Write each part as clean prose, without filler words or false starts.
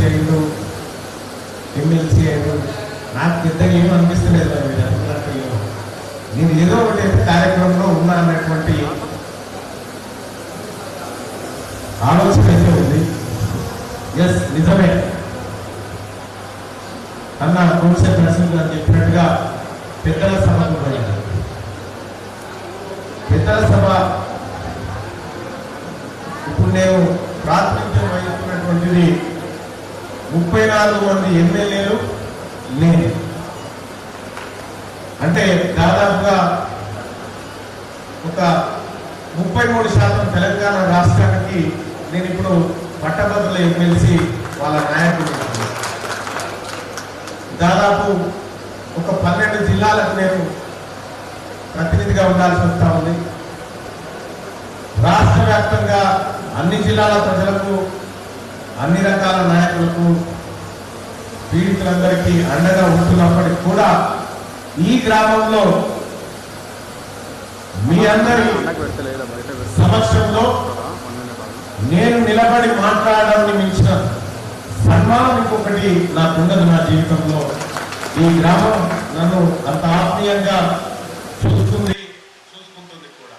అయ్యిండు, ఎమ్మెల్సీ అయ్యిండు, నాకు పెద్దగా ఏం అనిపిస్తలేదు. మీరు అనుకున్నట్టు నేను ఏదో ఒకటి కార్యక్రమంలో ఉన్నా అన్నటువంటి ఆలోచన అయితే ఉంది. ఎస్, నిజమే అన్న కోర్సే నరసింహ అని చెప్పినట్టుగా పెద్దల సభకు పోయారు. పెద్దల సభ ఇప్పుడు నేను ప్రాతినిధ్యం వహిస్తున్నటువంటిది 34 మంది ఎమ్మెల్యేలు నేను, అంటే దాదాపుగా ఒక 33% తెలంగాణ రాష్ట్రానికి నేను ఇప్పుడు పట్టభద్రుల ఎమ్మెల్సీ వాళ్ళ నాయకుడు. దాదాపు ఒక 12 జిల్లాలకు నేను ప్రతినిధిగా ఉండాల్సి వస్తూ ఉంది. రాష్ట్ర వ్యాప్తంగా అన్ని జిల్లాల ప్రజలకు, అన్ని రకాల నాయకులకు, పీడితులందరికీ అండగా ఉంటున్నప్పటికీ కూడా ఈ గ్రామంలో మీ అందరి సమక్షంలో నేను నిలబడి మాట్లాడడాన్ని మించిన సన్మానం ఇంకొకటి నాకున్నది నా జీవితంలో. ఈ గ్రామం నన్ను అంత ఆత్మీయంగా చూసుకుంటుంది కూడా.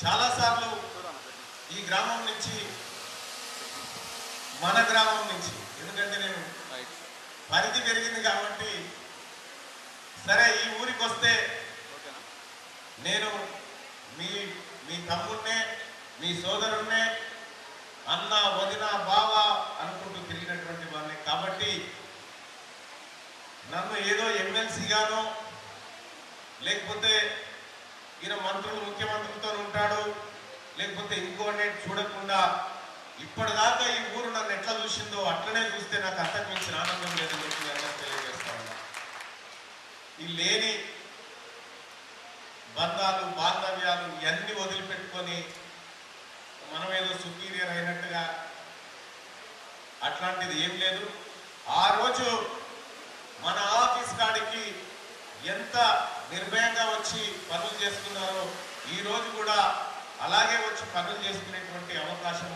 చాలాసార్లు ఈ గ్రామం నుంచి, మన గ్రామం నుంచి, ఎందుకంటే నేను పరిధి పెరిగింది కాబట్టి, సరే ఈ ఊరికి వస్తే నేను మీ తమ్ముడినే, మీ సోదరుణ్ణే, అన్న, వదిన, బావ అనుకుంటూ తిరిగినటువంటి వాళ్ళే. కాబట్టి నన్ను ఏదో ఎమ్మెల్సీగానో, లేకపోతే ఈయన మంత్రులు, ముఖ్యమంత్రులతో ఉంటాడు, లేకపోతే ఇంకోనే చూడకుండా ఇప్పటిదాకా ఈ ఊరు నన్ను ఎట్లా చూసిందో అట్లనే చూస్తే నాకు అంతకు మించిన ఆనందం లేదని చెప్పి అందరూ తెలియజేస్తా ఉన్నా. ఈ లేని బంధాలు, బాంధవ్యాలు ఇవన్నీ వదిలిపెట్టుకొని మనం ఏదో సుపీరియర్ అయినట్టుగా అట్లాంటిది ఏం లేదు. ఆ రోజు మన ఆఫీస్ కాడికి ఎంత నిర్భయంగా వచ్చి పనులు చేసుకున్నారో ఈ రోజు కూడా అలాగే వచ్చి పనులు చేసుకునేటువంటి అవకాశం